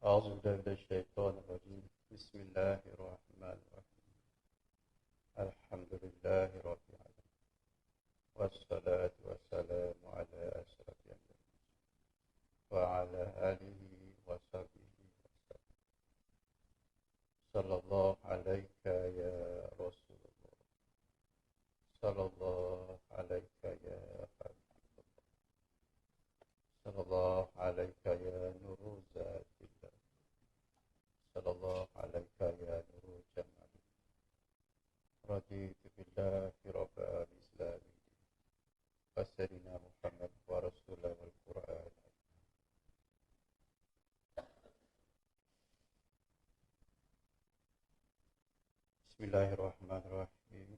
أعوذ بالله من الشيطان الرجيم بسم الله الرحمن الرحيم الحمد لله رب العالمين والصلاة والسلام على أشرف الأنبياء وعلى آله وصحبه وسلم صلى الله عليك يا رسول الله صلى الله عليك يا حبيب الله صلى الله عليك يا نور ذات الله صلى الله عليك يا نور جمال رضيت بالله رب الإسلام وسيدنا محمد ورسوله والقرآن. Bismillahirrahmanirrahim.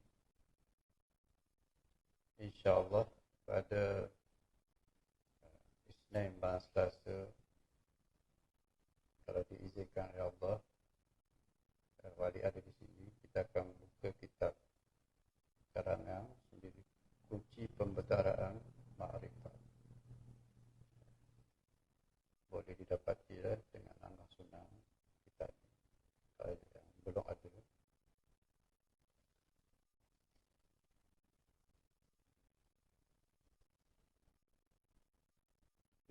InsyaAllah pada Isnin dan Selasa, kalau diizinkan oleh Allah, wali ada di sini, kita akan buka kitab karangan sendiri, Kunci Pembendaraan Ma'rifat. Boleh didapati dengan anak sunnah kita yang belum ada.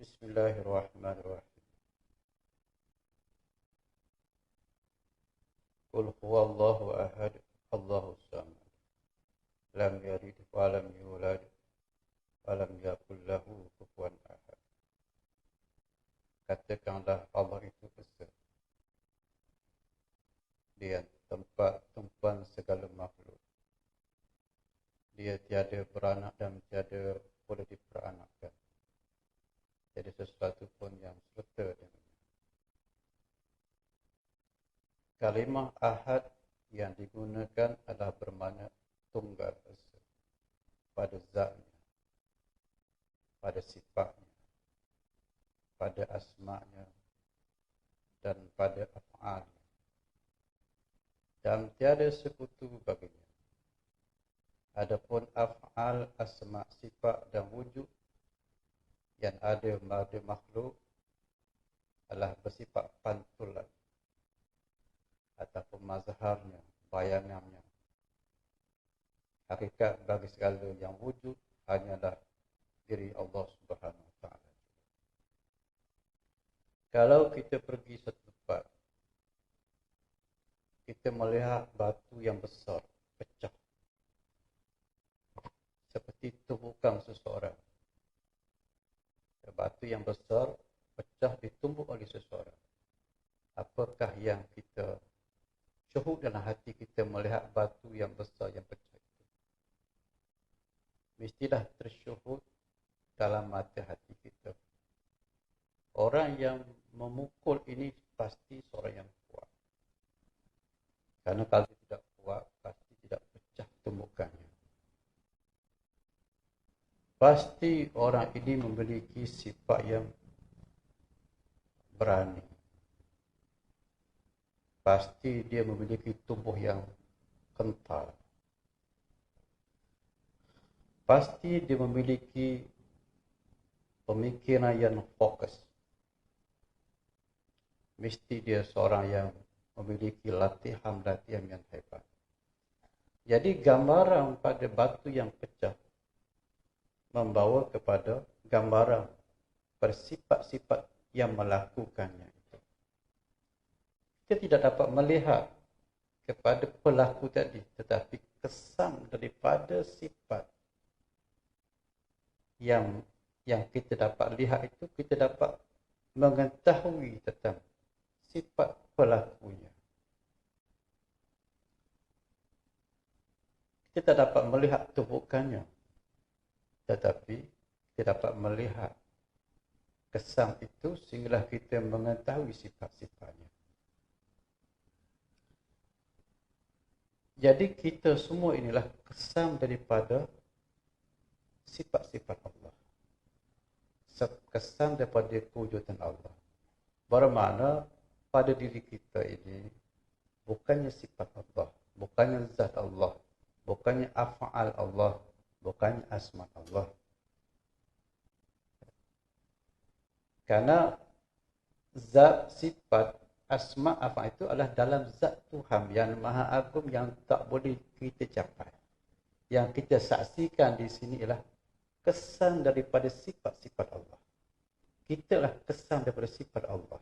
Bismillahirrahmanirrahim. Qul huwallahu ahad, Allahus samad. Lam yalid wa lam yulad wa lam yakul lahu kufuwan ahad. Katakanlah Allah itu esa. Dia tempat tumpuan segala makhluk. Dia tiada beranak dan tiada boleh diperanakkan. Jadi sesuatu pun yang serta dengan kalimah ahad yang digunakan adalah bermakna tunggal esa pada zatnya, pada sifatnya, pada asma'nya dan pada af'alnya, dan tiada sekutu baginya. Adapun af'al, asma', sifat dan wujud yang ada pada makhluk adalah bersifat pantulan ataupun mazharnya, bayangannya. Hakikat bagi segala yang wujud hanyalah diri Allah Subhanahu Wa Taala. Kalau kita pergi satu tempat, kita melihat batu yang besar pecah seperti tumpukan seseorang. Batu yang besar pecah ditumbuk oleh seseorang. Apakah yang kita syuhud dalam hati kita melihat batu yang besar yang pecah itu? Mestilah tersyuhud dalam mata hati kita. Orang yang memukul ini pasti seorang yang kuat. Karena kalau tidak kuat, pasti tidak pecah tumbukannya. Pasti orang ini memiliki sifat yang berani. Pasti dia memiliki tubuh yang kental. Pasti dia memiliki pemikiran yang fokus. Mesti dia seorang yang memiliki latihan-latihan yang hebat. Jadi gambaran pada batu yang pecah membawa kepada gambaran bersifat-sifat yang melakukannya itu. Kita tidak dapat melihat kepada pelaku tadi, tetapi kesan daripada sifat yang kita dapat lihat itu, kita dapat mengetahui tentang sifat pelakunya. Kita dapat melihat tumpukannya, tetapi kita dapat melihat kesan itu sehinggalah kita mengetahui sifat-sifatnya. Jadi kita semua inilah kesan daripada sifat-sifat Allah. Kesan daripada kewujudan Allah. Bermakna pada diri kita ini bukannya sifat Allah, bukannya zat Allah, bukannya af'al Allah, bukannya asma Allah. Karena zat, sifat, asma, apa itu adalah dalam zat Tuhan yang maha agung yang tak boleh kita capai. Yang kita saksikan di sini ialah kesan daripada sifat-sifat Allah. Kita lah kesan daripada sifat Allah.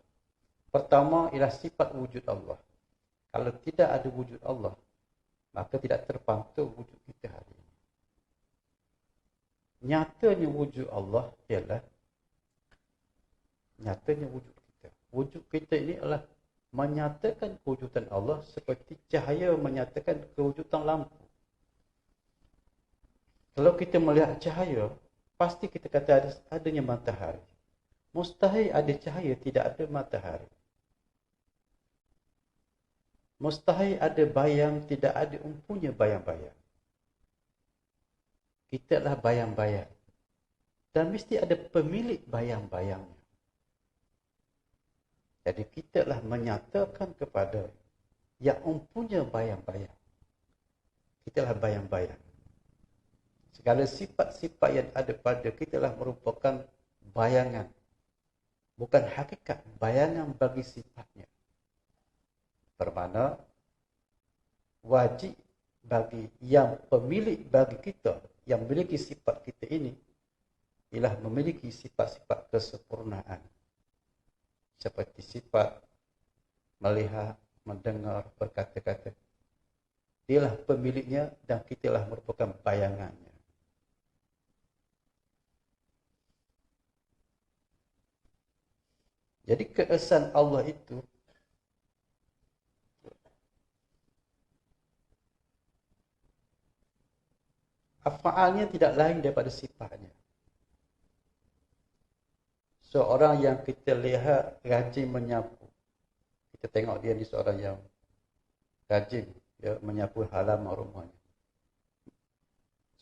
Pertama ialah sifat wujud Allah. Kalau tidak ada wujud Allah, maka tidak terpantau wujud kita hari ini. Nyatanya wujud Allah ialah nyatanya wujud kita. Wujud kita ini adalah menyatakan kewujudan Allah seperti cahaya menyatakan kewujudan lampu. Kalau kita melihat cahaya, pasti kita kata adanya matahari. Mustahil ada cahaya tidak ada matahari. Mustahil ada bayang tidak ada empunya bayang-bayang. Kita adalah bayang-bayang. Dan mesti ada pemilik bayang-bayangnya. Jadi kita adalah menyatakan kepada yang empunya bayang-bayang. Kita adalah bayang-bayang. Segala sifat-sifat yang ada pada kita adalah merupakan bayangan. Bukan hakikat, bayangan bagi sifatnya. Bermakna wajib bagi yang pemilik bagi kita, yang memiliki sifat kita ini, ialah memiliki sifat-sifat kesempurnaan. Seperti sifat melihat, mendengar, berkata-kata. Dialah pemiliknya dan kitalah merupakan bayangannya. Jadi keesaan Allah itu af'alnya tidak lain daripada sifatnya. Seorang yang kita lihat rajin menyapu. Kita tengok dia ni seorang yang rajin ya, menyapu halaman rumahnya.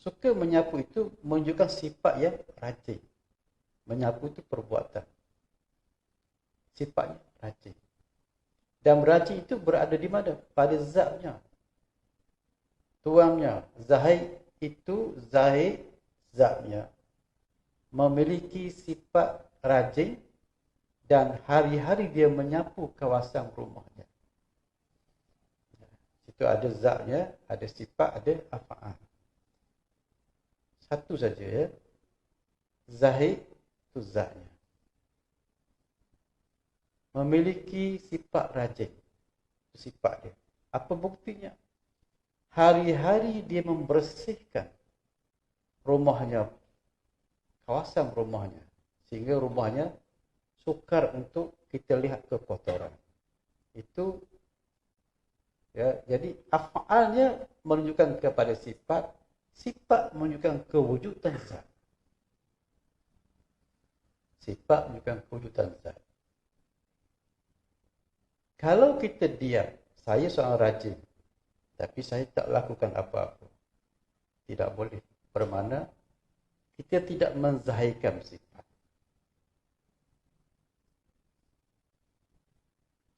Suka menyapu itu menunjukkan sifat yang rajin. Menyapu itu perbuatan. Sifatnya rajin. Dan rajin itu berada di mana? Pada zatnya. Tuangnya. Zahid itu zahid zatnya. Memiliki sifat rajin dan hari-hari dia menyapu kawasan rumahnya. Itu ada zatnya, ada sifat, ada af'al. Satu saja ya. Zahid itu zatnya. Memiliki sifat rajin. Itu sifat dia. Apa buktinya? Hari-hari dia membersihkan rumahnya, kawasan rumahnya. Sehingga rumahnya sukar untuk kita lihat kekotoran. Itu ya, jadi af'alnya menunjukkan kepada sifat, sifat menunjukkan kewujudan zat. Sifat menunjukkan kewujudan zat. Kalau kita diam, saya seorang rajin, tapi saya tak lakukan apa-apa. Tidak boleh. Bermakna kita tidak menzahirkan sifat.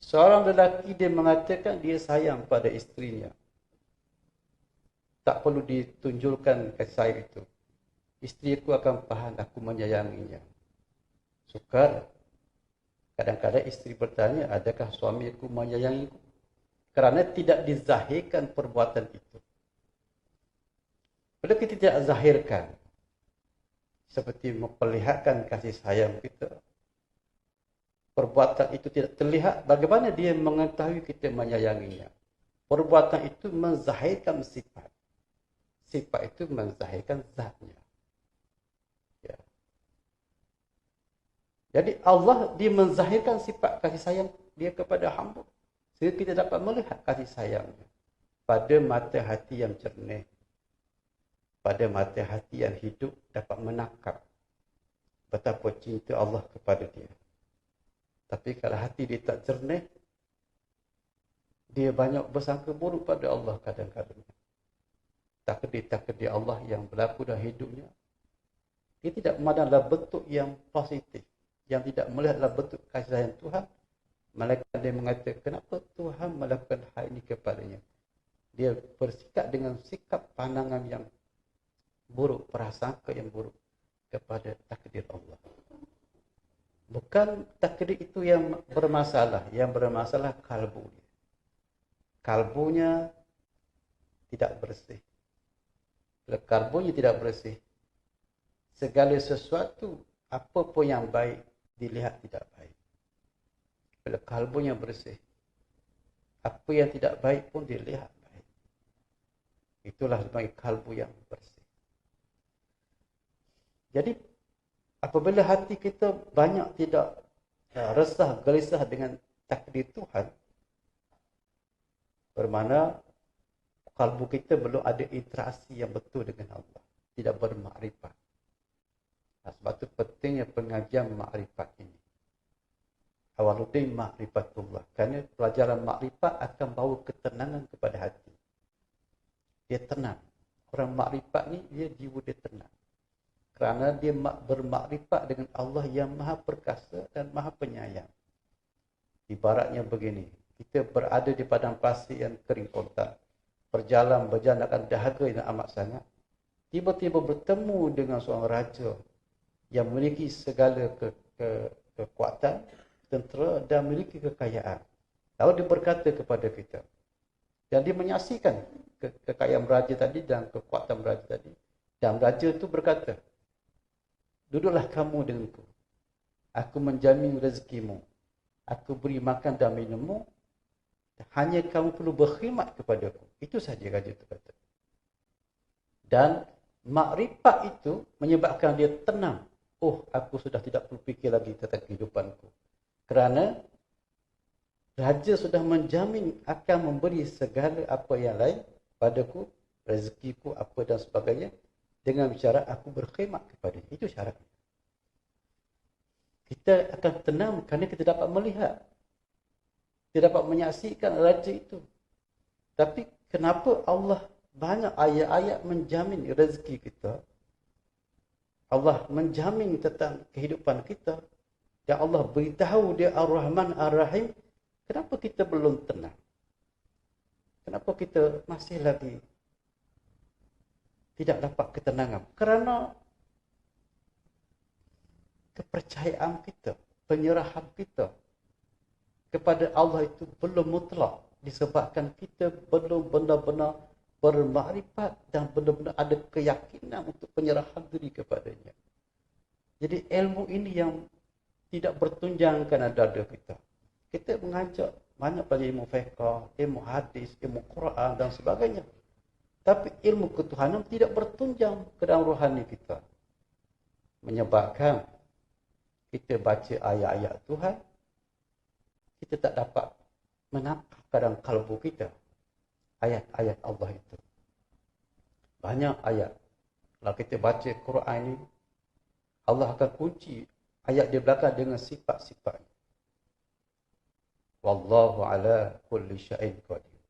Seorang lelaki dia mengatakan dia sayang pada isterinya. Tak perlu ditunjukkan kasih sayang itu. Isteri aku akan faham aku menyayanginya. Sukar. Kadang-kadang isteri bertanya, adakah suami aku menyayangiku? Kerana tidak dizahirkan perbuatan itu. Bila kita tidak zahirkan, seperti memperlihatkan kasih sayang kita, perbuatan itu tidak terlihat, bagaimana dia mengetahui kita menyayanginya? Perbuatan itu menzahirkan sifat. Sifat itu menzahirkan zatnya. Ya. Jadi Allah dia menzahirkan sifat kasih sayang dia kepada hamba. Sehingga kita dapat melihat kasih sayangnya. Pada mata hati yang jernih. Pada mata hati yang hidup dapat menangkap betapa cinta Allah kepada dia. Tapi kalau hati dia tak jernih, dia banyak bersangka buruk pada Allah kadang-kadang. Takdir-takdir Allah yang berlaku dalam hidupnya, dia tidak memandanglah bentuk yang positif, yang tidak melihatlah bentuk kasih sayang Tuhan. Malaikat dia mengatakan, kenapa Tuhan melakukan hal ini kepadanya? Dia bersikap dengan sikap pandangan yang buruk, prasangka yang buruk kepada takdir Allah. Bukan takdir itu yang bermasalah. Yang bermasalah kalbunya. Kalbunya tidak bersih. Bila kalbunya tidak bersih, segala sesuatu, apa pun yang baik, dilihat tidak baik. Bila kalbunya bersih, apa yang tidak baik pun dilihat baik. Itulah sebagai kalbu yang bersih. Jadi, apabila hati kita banyak tidak resah, gelisah dengan takdir Tuhan, bermakna kalbu kita belum ada interaksi yang betul dengan Allah. Tidak bermakrifat. Sebab itu pentingnya pengajian makrifat ini. Awaluddin makrifatullah. Kerana pelajaran makrifat akan bawa ketenangan kepada hati. Dia tenang. Orang makrifat ni, dia jiwa dia tenang. Kerana dia bermakrifat dengan Allah yang maha perkasa dan maha penyayang. Ibaratnya begini. Kita berada di padang pasir yang kering kontak. Berjalan akan dahaga yang amat sangat. Tiba-tiba bertemu dengan seorang raja yang memiliki segala kekuatan, tentera dan memiliki kekayaan. Lalu dia berkata kepada kita. Dan dia menyaksikan kekayaan raja tadi dan kekuatan raja tadi. Dan raja itu berkata, duduklah kamu denganku. Aku menjamin rezekimu. Aku beri makan dan minummu. Hanya kamu perlu berkhidmat kepadaku. Itu saja raja itu kata. Dan makrifat itu menyebabkan dia tenang. Oh, aku sudah tidak perlu fikir lagi tentang kehidupanku. Kerana raja sudah menjamin akan memberi segala apa yang lain padaku, rezekiku apa dan sebagainya, dengan bicara aku berkhidmat kepadanya. Itu syaratnya. Kita akan tenang kerana kita dapat melihat. Kita dapat menyaksikan raja itu. Tapi kenapa Allah banyak ayat-ayat menjamin rezeki kita? Allah menjamin tentang kehidupan kita. Dan Allah beritahu dia Ar-Rahman Ar-Rahim. Kenapa kita belum tenang? Kenapa kita masih lagi tidak dapat ketenangan? Kerana kepercayaan kita, penyerahan kita kepada Allah itu belum mutlak. Disebabkan kita belum benar-benar bermakrifat dan benar-benar ada keyakinan untuk penyerahan diri kepadanya. Jadi ilmu ini yang tidak bertunjang kerana dada kita. Kita mengajak banyak pada ilmu fiqh, ilmu hadis, ilmu Quran dan sebagainya. Tapi ilmu ketuhanan tidak bertunjang ke dalam rohani kita. Menyebabkan kita baca ayat-ayat Tuhan, kita tak dapat menangkap dalam kalbu kita ayat-ayat Allah itu. Banyak ayat. Kalau kita baca Quran ini, Allah akan kunci ayat di belakang dengan sifat-sifatnya. Wallahu ala kulli syai'in qadir.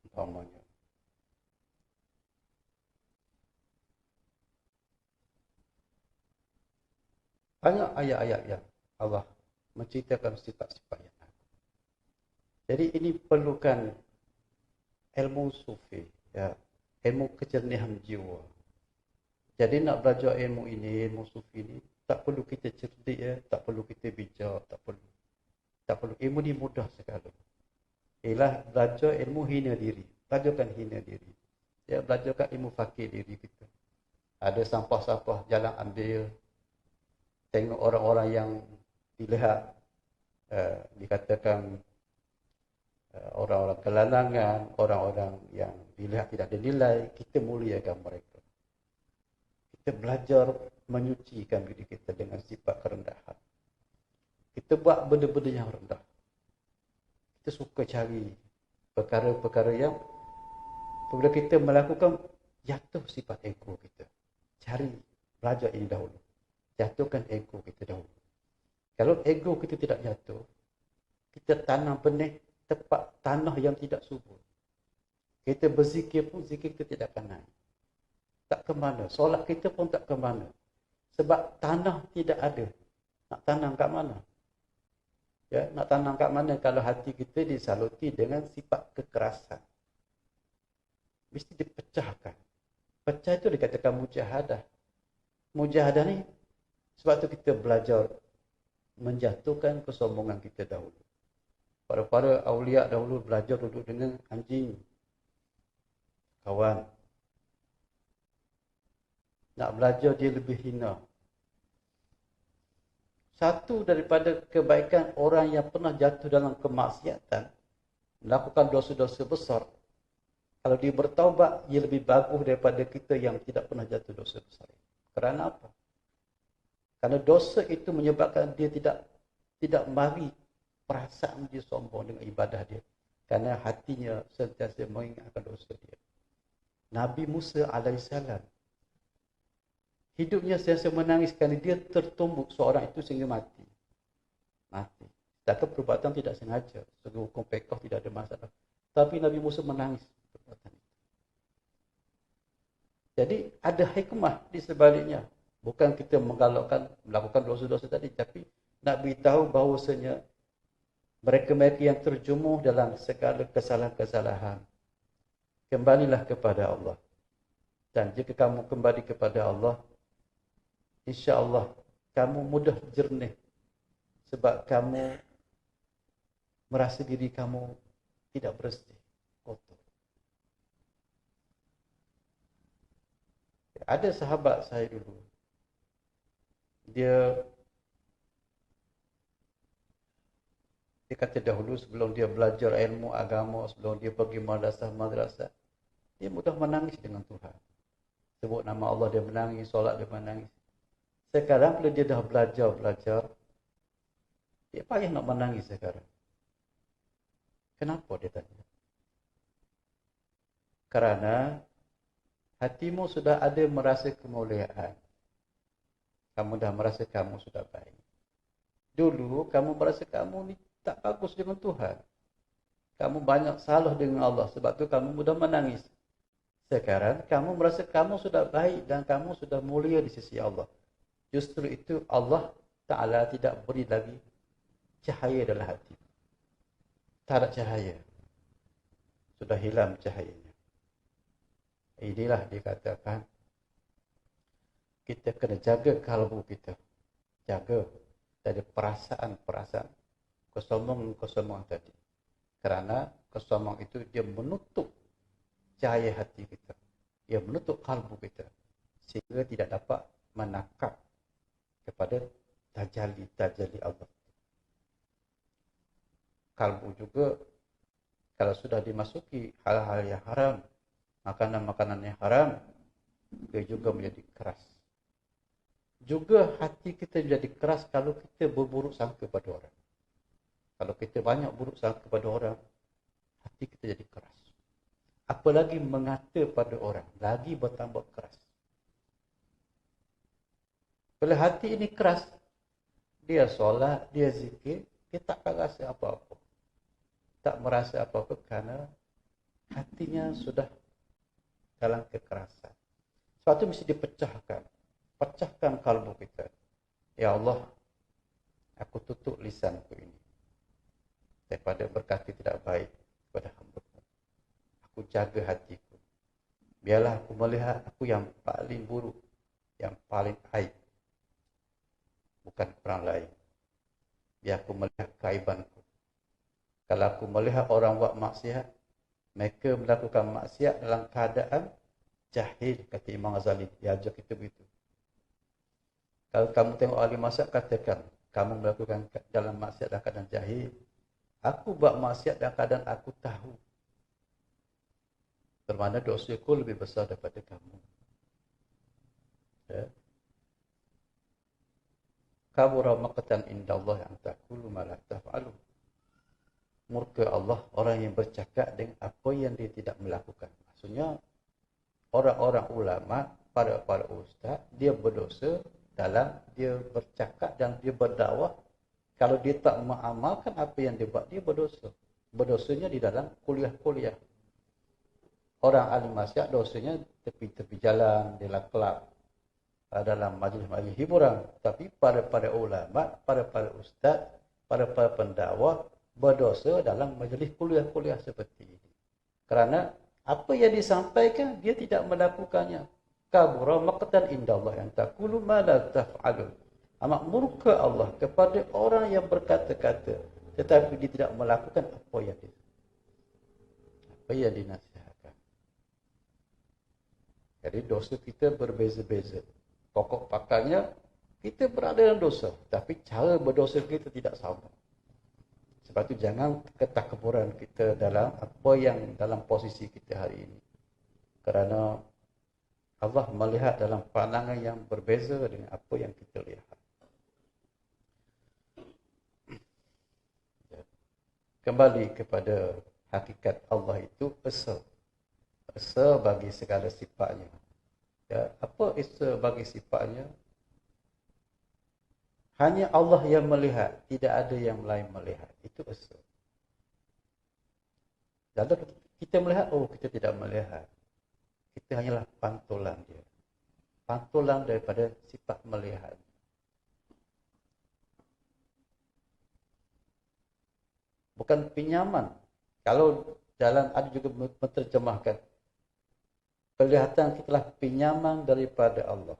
Umpamanya. Banyak ayat-ayat yang Allah menceritakan sifat-sifatnya. Jadi ini perlukan ilmu sufi, ya, ilmu kejernihan jiwa. Jadi nak belajar ilmu ini, ilmu sufi ini, tak perlu kita cerdik, ya, tak perlu kita bijak, tak perlu. Ilmu ni mudah sekali. Ialah belajar ilmu hina diri, belajarkan hina diri. Ya, belajarkan ilmu fakir diri kita. Ada sampah-sampah jalan ambil, tengok orang-orang yang dilihat dikatakan orang-orang kelalangan, orang-orang yang dilihat tidak ada nilai, kita muliakan mereka. Kita belajar menyucikan diri kita dengan sifat kerendahan. Kita buat benda-benda yang rendah. Kita suka cari perkara-perkara yang apabila kita melakukan, jatuh sifat ego kita. Cari, belajar ini dahulu. Jatuhkan ego kita dahulu. Kalau ego kita tidak jatuh, kita tanam benih tepat tanah yang tidak subur. Kita berzikir pun, zikir kita tidak akan naik. Tak ke mana. Solat kita pun tak ke mana. Sebab tanah tidak ada. Nak tanam kat mana? Ya, nak tanam kat mana kalau hati kita disaluti dengan sifat kekerasan? Mesti dipecahkan. Pecah itu dikatakan mujahadah. Mujahadah ni Sebab tu kita belajar menjatuhkan kesombongan kita dahulu. Para awliya dahulu belajar duduk dengan anjing, kawan. Nak belajar dia lebih hina. Satu daripada kebaikan orang yang pernah jatuh dalam kemaksiatan, melakukan dosa-dosa besar, kalau dia bertaubat, dia lebih bagus daripada kita yang tidak pernah jatuh dosa besar. Kerana apa? Karena dosa itu menyebabkan dia tidak mari perasaan dia sombong dengan ibadah dia. Karena hatinya sentiasa mengingatkan dosa dia. Nabi Musa alaihissalam, hidupnya sentiasa menangis kerana dia tertumbuk seorang itu sehingga mati. Mati. Sedangkan perbuatan tidak sengaja. Segi hukum fiqh tidak ada masalah. Tapi Nabi Musa menangis perbuatan itu. Jadi ada hikmah di sebaliknya. Bukan kita melakukan dosa-dosa tadi, tapi nak beritahu bahawasanya mereka-mereka yang terjemuh dalam segala kesalahan-kesalahan, kembalilah kepada Allah. Dan jika kamu kembali kepada Allah, insya-Allah kamu mudah jernih. Sebab kamu merasa diri kamu tidak bersih, kotor. Ada sahabat saya dulu, dia kata dahulu sebelum dia belajar ilmu agama, sebelum dia pergi madrasah, dia mudah menangis dengan Tuhan. Sebut nama Allah dia menangis, solat dia menangis. Sekarang bila dia dah belajar, dia payah nak menangis sekarang. Kenapa dia tanya? Kerana hatimu sudah ada merasa kemuliaan. Kamu dah merasa kamu sudah baik. Dulu kamu merasa kamu ni tak bagus dengan Tuhan. Kamu banyak salah dengan Allah. Sebab tu kamu mudah menangis. Sekarang kamu merasa kamu sudah baik dan kamu sudah mulia di sisi Allah. Justru itu Allah Ta'ala tidak beri lagi cahaya dalam hati. Tak ada cahaya. Sudah hilang cahayanya. Inilah dikatakan kita kena jaga kalbu kita. Jaga dari perasaan-perasaan kesombongan tadi. Kerana kesombongan itu dia menutup cahaya hati kita. Dia menutup kalbu kita. Sehingga tidak dapat menangkap kepada tajalli Allah. Kalbu juga kalau sudah dimasuki hal-hal yang haram, makanan-makanan yang haram, dia juga menjadi keras. Juga hati kita menjadi keras kalau kita berburuk sangka pada orang. Kalau kita banyak buruk sangka pada orang, hati kita jadi keras. Apalagi mengata pada orang, lagi bertambah keras. Bila hati ini keras, dia solat, dia zikir, dia takkan rasa apa-apa. Tak merasa apa-apa kerana hatinya sudah dalam kekerasan. Sebab itu mesti dipecahkan. Pecahkan kalbu kita. Ya Allah, aku tutup lisanku ini daripada berkata tidak baik kepada hamba-Mu. Aku jaga hatiku. Biarlah aku melihat aku yang paling buruk, yang paling aib. Bukan orang lain. Biar aku melihat keaibanku. Kalau aku melihat orang buat maksiat, mereka melakukan maksiat dalam keadaan jahil, kata Imam Ghazali. Dia ajar kita begitu. Kalau kamu tengok ahli maksiat, katakan, kamu melakukan dalam maksiat dalam keadaan jahil. Aku buat maksiat dalam keadaan aku tahu. Bermakna dosaku lebih besar daripada kamu. Ya. Kabura maqtan indallah an taqulu ma la taf'alu. Murka Allah orang yang bercakap dengan apa yang dia tidak melakukan. Maksudnya orang-orang ulama, para ustaz, dia berdosa dalam dia bercakap dan dia berdakwah. Kalau dia tak mengamalkan apa yang dia buat, dia berdosa. Berdosanya di dalam kuliah-kuliah. Orang ahli maksiat dosanya tepi-tepi jalan, di dalam kelab, dalam majlis-majlis hiburan. Tapi para ulama, para ustaz, para pendakwah berdosa dalam majlis kuliah-kuliah seperti ini. Kerana apa yang disampaikan dia tidak melakukannya. Kabura maqtan indallah an taqulu ma la taf'alun. Amat murka Allah kepada orang yang berkata-kata tetapi dia tidak melakukan apa yang dinasihatkan. Jadi dosa kita berbeza-beza. Pokok pakarnya kita berada dalam dosa, tapi cara berdosa kita tidak sama. Sebab itu jangan ketakburan kita dalam apa yang dalam posisi kita hari ini. Kerana Allah melihat dalam pandangan yang berbeza dengan apa yang kita lihat. Kembali kepada hakikat Allah itu esa. Esa bagi segala sifatnya. Ya, apa esa bagi sifatnya? Hanya Allah yang melihat, tidak ada yang lain melihat. Itu esa. Lalu kita melihat, oh kita tidak melihat. Kita hanyalah pantulan dia. Pantulan daripada sifat melihat. Bukan pinjaman. Kalau dalam ada juga menterjemahkan, penglihatan kita adalah pinjaman daripada Allah.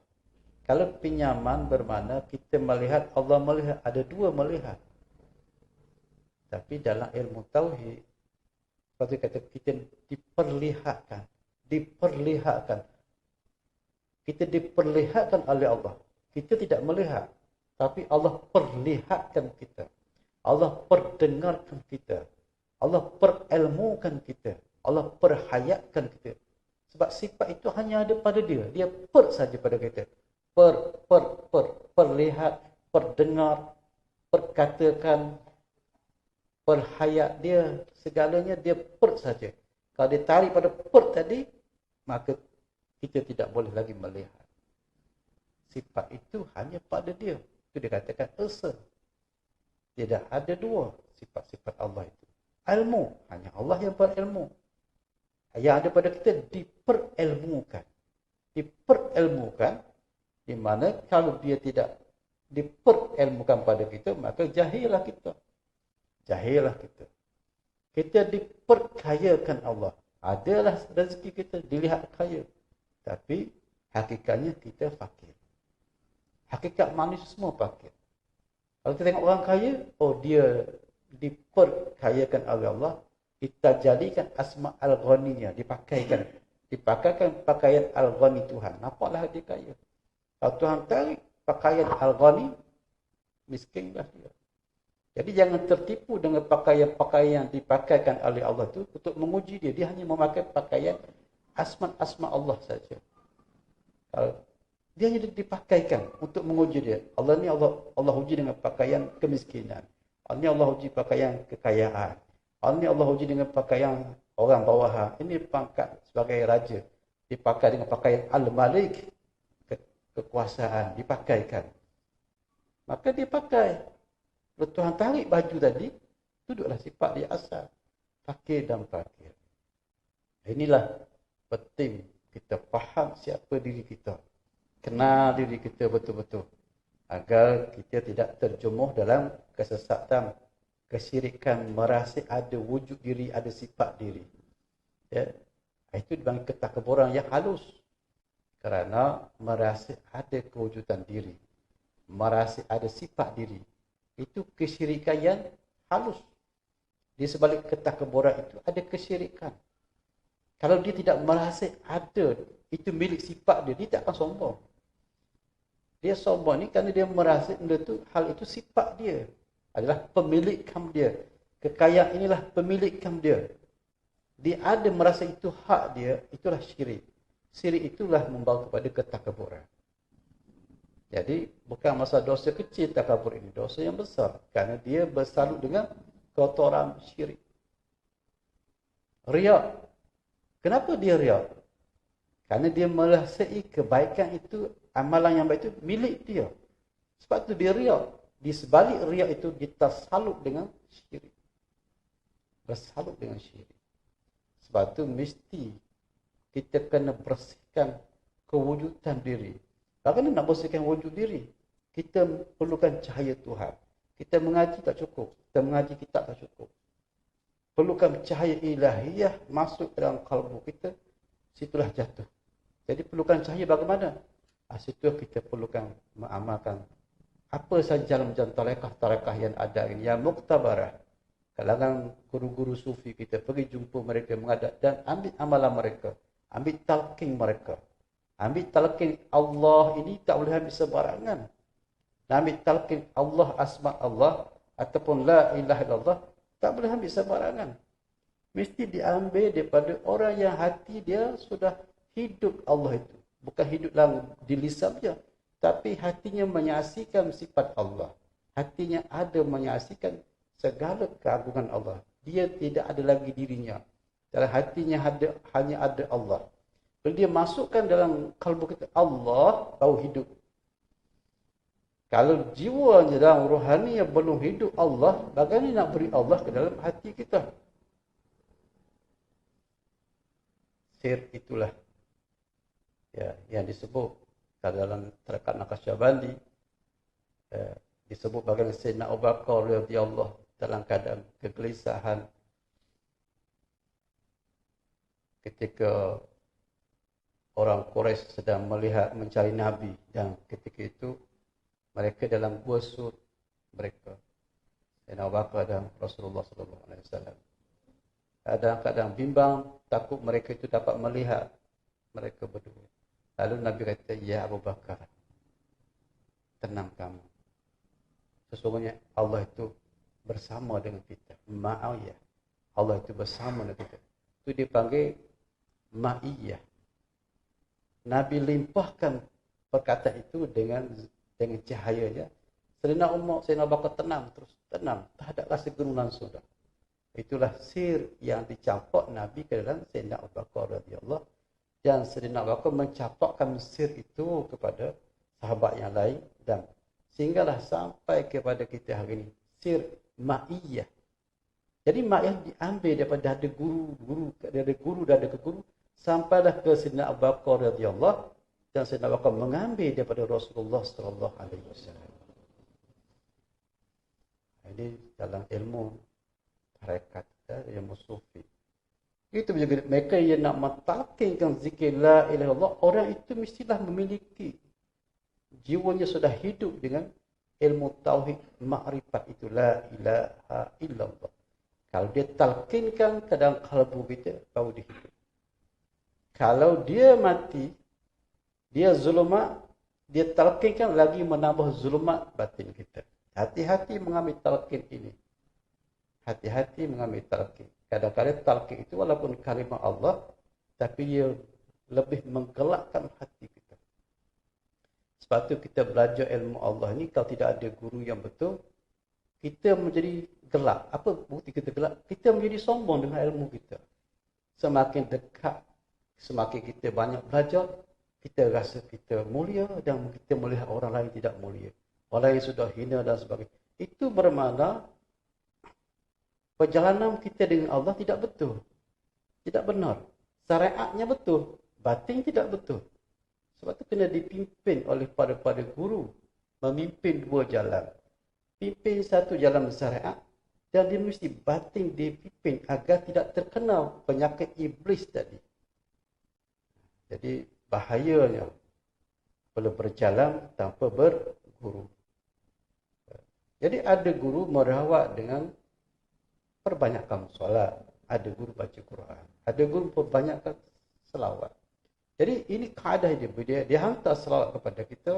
Kalau pinjaman bermakna kita melihat, Allah melihat, ada dua melihat. Tapi dalam ilmu tauhid, seperti kata kita diperlihatkan. Kita diperlihatkan oleh Allah. Kita tidak melihat, tapi Allah perlihatkan kita. Allah perdengarkan kita. Allah perilmukan kita. Allah perhayatkan kita. Sebab sifat itu hanya ada pada dia. Dia saja pada kita. Perlihat, perdengar, perkatakan, perhayat dia. Segalanya dia saja. Kalau dia tarik pada tadi, maka kita tidak boleh lagi melihat. Sifat itu hanya pada dia. Itu dikatakan esa. Tidak ada dua sifat-sifat Allah itu. Ilmu, hanya Allah yang berilmu. Yang ada pada kita diperilmukan. Diperilmukan, di mana kalau dia tidak diperilmukan pada kita, maka jahillah kita. Jahillah kita. Kita diperkayakan Allah. Adalah rezeki kita dilihat kaya. Tapi hakikatnya kita fakir. Hakikat manusia semua fakir. Kalau kita tengok orang kaya, oh dia diperkayakan oleh Allah, kita jadikan asma al-ghaninya, dipakaikan pakaian al-ghani Tuhan. Nampaklah dia kaya. Kalau Tuhan tarik pakaian al-ghani, miskinlah dia. Jadi jangan tertipu dengan pakaian-pakaian yang dipakaikan oleh Allah itu untuk menguji dia. Dia hanya memakai pakaian asma Allah saja. Dia hanya dipakaikan untuk menguji dia. Allah ni Allah uji dengan pakaian kemiskinan. Allah ni Allah uji pakaian kekayaan. Allah ni Allah uji dengan pakaian orang bawahan. Ini pangkat sebagai raja. Dipakai dengan pakaian al-malik, kekuasaan, dipakaikan. Maka dia pakai. Kalau Tuhan tarik baju tadi, duduklah sifat dia asal. Fakir dan fakir. Inilah penting kita faham siapa diri kita. Kenal diri kita betul-betul. Agar kita tidak terjemuh dalam kesesatan, kesyirikan, merasa ada wujud diri, ada sifat diri. Ya. Itu dipanggil ketakburan yang halus. Kerana merasa ada kewujudan diri. Merasa ada sifat diri. Itu kesyirikan yang halus. Di sebalik ketakburan itu ada kesyirikan. Kalau dia tidak merasa ada, itu milik sifat dia, dia tak akan sombong. Dia sombong ni kerana dia merasa benda tu, hal itu sifat dia. Adalah pemilikan dia. Kekayaan inilah pemilikan dia. Dia ada merasa itu hak dia, itulah syirik. Syirik itulah membawa kepada ketakburan. Jadi bukan masalah dosa kecil takabur ini, dosa yang besar. Kerana dia bersalut dengan kotoran syirik. Riak. Kenapa dia riak? Kerana dia merasai kebaikan itu, amalan yang baik itu milik dia. Sebab itu dia riak. Di sebalik riak itu ditasaluk dengan syirik. Bersalut dengan syirik. Sebab itu mesti kita kena bersihkan kewujudan diri. Bagaimana nak bersihkan wujud diri? Kita perlukan cahaya Tuhan. Kita mengaji tak cukup. Kita mengaji kitab tak cukup. Perlukan cahaya ilahiyah masuk dalam kalbu kita. Situlah jatuh. Jadi perlukan cahaya bagaimana? Situ kita perlukan mengamalkan apa saja jalan-jalan tarekah yang ada ini, yang muktabarah. Kalangan guru-guru sufi kita pergi jumpa mereka, mengadap dan ambil amalan mereka, ambil talqin mereka. Ambil talqin Allah ini tak boleh ambil sembarangan. Ambil talqin Allah, asma Allah ataupun la ilaha illallah tak boleh ambil sembarangan. Mesti diambil daripada orang yang hati dia sudah hidup Allah itu. Bukan hidup dalam di lisan saja, tapi hatinya menyaksikan sifat Allah. Hatinya ada menyaksikan segala keagungan Allah. Dia tidak ada lagi dirinya. Dalam hatinya hanya ada Allah. Bila dia masukkan dalam kalbu kita Allah, baru hidup. Kalau jiwanya dalam rohani yang belum hidup Allah, bagaimana nak beri Allah ke dalam hati kita? Sir itulah ya, yang disebut dalam Tarikat Naqsyabandi, disebut bagaimana Sayyidina Abu Bakar radhiyallahu dalam keadaan kegelisahan ketika orang Quraisy sedang melihat mencari Nabi, dan ketika itu mereka dalam gua Sur mereka, Sayyidina Abu Bakar dan Rasulullah SAW, kadang-kadang bimbang, takut mereka itu dapat melihat mereka berdua. Lalu Nabi kata, ya Abu Bakar, tenang kamu. Sesungguhnya Allah itu bersama dengan kita. Ma'iyah. Allah itu bersama dengan kita. Itu dipanggil ma'iyah. Nabi limpahkan perkataan itu dengan cahayanya. Sayyidina Umar, Sayyidina Abu Bakar tenang terus. Tenang. Tak ada rasa gerung langsung dah. Itulah sir yang dicampak Nabi ke dalam Sayyidina Abu Bakar radhiyallahu. Dan Sayyidina Abu Bakar mencampakkan sir itu kepada sahabat yang lain, dan sehinggalah sampai kepada kita hari ini sir ma'iyah. Jadi ma'iyah diambil daripada ada guru dan ada ke guru, sampailah ke Sayyidina Abu Bakar radhiyallahu, dan Sayyidina Abu Bakar mengambil daripada Rasulullah sallallahu alaihi wasallam. Ini dalam ilmu tarekat, ilmu sufi. Itu juga mereka yang nak mentalkinkan zikir la ilaha illallah, orang itu mestilah memiliki jiwanya sudah hidup dengan ilmu tauhid makrifat itu la ilaha illallah. Kalau dia talkinkan ke dalam kalbu kita, baru dia hidup. Kalau dia mati, dia zulumat, dia talkinkan lagi menambah zulumat batin kita. Hati-hati mengambil talqin ini. Hati-hati mengambil talqin. Kadang-kadang talqin itu walaupun kalimah Allah, tapi dia lebih menggelakkan hati kita. Sebab itu kita belajar ilmu Allah ini, kalau tidak ada guru yang betul, kita menjadi gelap. Apa bukti kita gelap? Kita menjadi sombong dengan ilmu kita. Semakin dekat, semakin kita banyak belajar, kita rasa kita mulia, dan kita melihat orang lain tidak mulia. Orang yang sudah hina dan sebagainya. Itu bermakna perjalanan kita dengan Allah tidak betul. Tidak benar. Syariatnya betul, batin tidak betul. Sebab itu kena dipimpin oleh pada guru. Memimpin dua jalan. Pimpin satu jalan syariat, dan dia mesti batin dipimpin agar tidak terkena penyakit iblis tadi. Jadi bahayanya kalau berjalan tanpa berguru. Jadi ada guru merawat dengan perbanyakkan solat, ada guru baca Quran, ada guru perbanyakkan selawat. Jadi ini kaedah dia hantar selawat kepada kita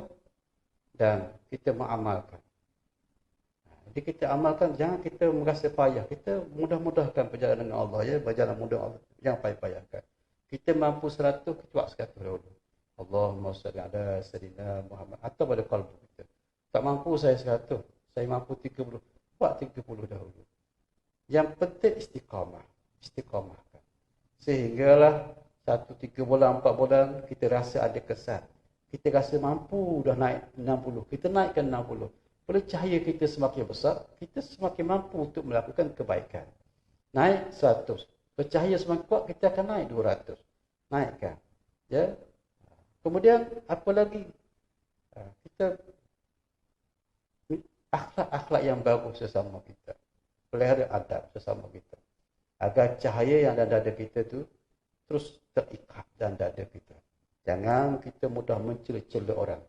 dan kita mengamalkan. Jadi kita amalkan, jangan kita merasa payah. Kita mudah-mudahkan perjalanan dengan Allah, ya, berjalan mudah Allah, jangan payah-payahkan. Kita mampu 100, kita buat 100 dahulu. Allahumma salli ala sayyidina Muhammad, atau pada kalbu kita. Tak mampu saya 100, saya mampu 30, buat 30 dahulu. Yang penting istiqamah. Istiqamahkan. Sehinggalah 1, 3 bulan, 4 bulan, kita rasa ada kesan. Kita rasa mampu dah naik 60. Kita naikkan 60. Bila cahaya kita semakin besar, kita semakin mampu untuk melakukan kebaikan. Naik 100. Bercahaya semakin kuat, kita akan naik 200. Naikkan. Ya. Kemudian, apa lagi? Kita akhlak-akhlak yang bagus sesama kita. Pelihara adab sesama kita. Agar cahaya yang ada dada kita tu terus terikat dalam dada kita. Jangan kita mudah mencela-cela orang.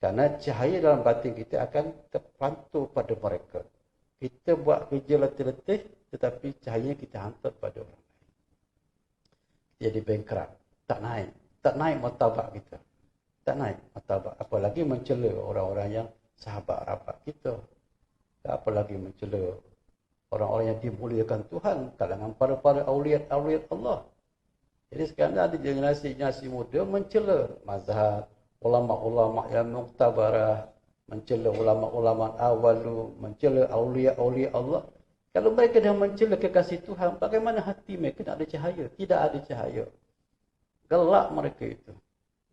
Karena cahaya dalam batin kita akan terpantul pada mereka. Kita buat kerja letih-letih, tetapi cahayanya kita hantar pada orang lain. Jadi bankrupt. Tak naik. Tak naik martabat kita. Tak naik martabat. Apalagi mencela orang-orang yang sahabat rapat kita. Apalagi mencela orang-orang yang dimuliakan Tuhan. Kalangan para awliya Allah. Jadi sekarang ada generasi muda mencela mazhab, ulama-ulama yang muktabarah, mencela ulama-ulama awalu, mencela awliya Allah. Kalau mereka dah mencela kekasih Tuhan, bagaimana hati mereka nak ada cahaya? Tidak ada cahaya. Gelap mereka itu.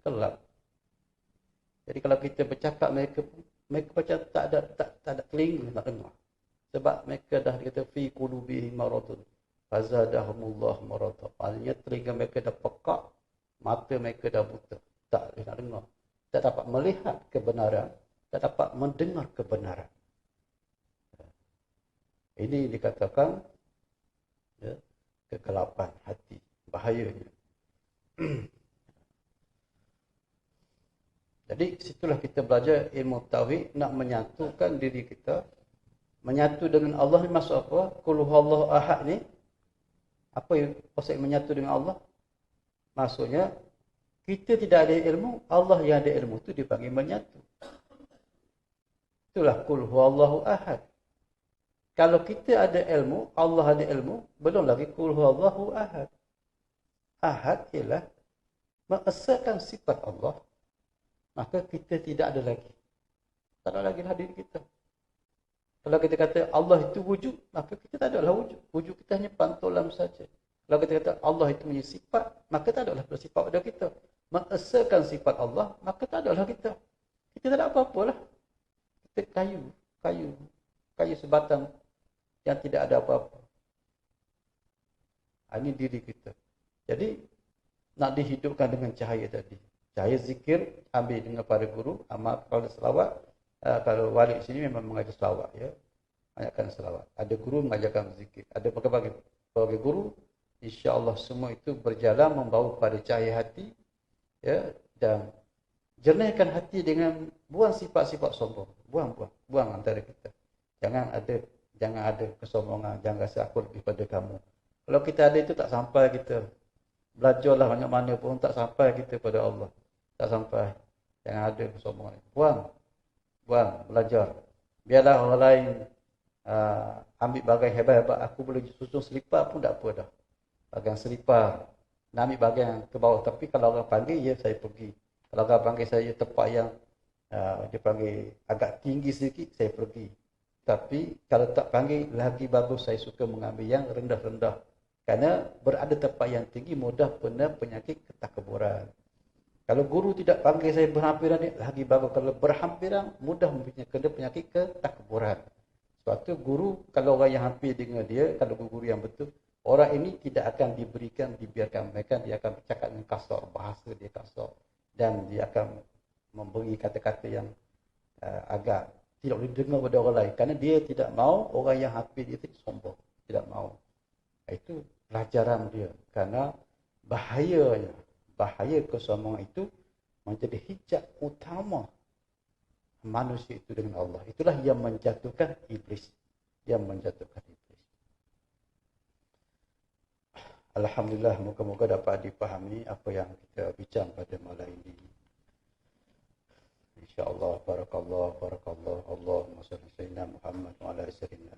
Gelap. Jadi kalau kita bercakap, mereka macam tak ada telinga nak dengar. Sebab mereka dah kata fi qulubihim maradun fazadahumullah marada. Maksudnya telinga mereka dah pekak, mata mereka dah buta. Tak boleh nak dengar. Tak dapat melihat kebenaran, tak dapat mendengar kebenaran. Ini dikatakan ya, kegelapan hati, bahayanya. Jadi situlah kita belajar ilmu tauhid, nak menyatukan diri kita, menyatu dengan Allah ni maksud apa? Qul huwallahu ahad ni apa yang maksud menyatu dengan Allah? Maksudnya kita tidak ada ilmu, Allah yang ada ilmu tu dipanggil menyatu. Itulah qul huwallahu ahad. Kalau kita ada ilmu, Allah ada ilmu, belum lagi qul huwallahu ahad. Ahad ialah mengesahkan sifat Allah, maka kita tidak ada lagi. Tak ada lagi hadir kita. Kalau kita kata Allah itu wujud, maka kita tak adalah wujud. Wujud kita hanya pantulan saja. Kalau kita kata Allah itu punya sifat, maka tak adalah bersifat pada kita. Mengesahkan sifat Allah, maka tak adalah kita. Kita tak ada apa-apalah. Kita kayu sebatang yang tidak ada apa-apa. Ini diri kita. Jadi, nak dihidupkan dengan cahaya tadi. Cahaya zikir, ambil dengan para guru. Amal kalau selawat, kalau wali sini memang mengajar selawat. Ya. Banyakkan selawat. Ada guru mengajarkan zikir. Ada berbagai guru. InsyaAllah semua itu berjalan membawa pada cahaya hati. Ya, dan jernihkan hati dengan buang sifat-sifat sombong. Buang antara kita. Jangan ada kesombongan. Jangan rasa aku lebih pada kamu. Kalau kita ada itu tak sampai kita. Belajarlah banyak mana pun tak sampai kita pada Allah. Tak sampai. Jangan ada kesombongan. Buang, belajar. Biarlah orang lain ambil bagian hebat-hebat. Aku boleh susun selipar pun tak apa dah. Bagian selipar. Nak ambil bagian ke bawah. Tapi kalau orang panggil, ya saya pergi. Kalau orang panggil saya tempat yang dia panggil agak tinggi sedikit, saya pergi. Tapi kalau tak panggil, lagi bagus saya suka mengambil yang rendah-rendah. Kerana berada tempat yang tinggi mudah kena penyakit ketakburan. Kalau guru tidak panggil saya berhampiran, lagi bagus. Kalau berhampiran, mudah kena penyakit ketakburan. Sebab tu guru, kalau orang yang hampir dengan dia, kalau guru yang betul, orang ini tidak akan dibiarkan mereka, dia akan bercakap dengan kasar, bahasa dia kasar. Dan dia akan memberi kata-kata yang agak tidak boleh dengar pada orang lain. Kerana dia tidak mahu orang yang hampir dia itu sombong. Tidak mahu. Itu pelajaran dia. Kerana bahaya kesombongan itu menjadi hijab utama manusia itu dengan Allah. Itulah yang menjatuhkan iblis. Alhamdulillah, moga-moga dapat dipahami apa yang kita bincang pada malam ini. InsyaAllah, barakallah, Allahumma salli sayyidina Muhammad wa ala sayyidina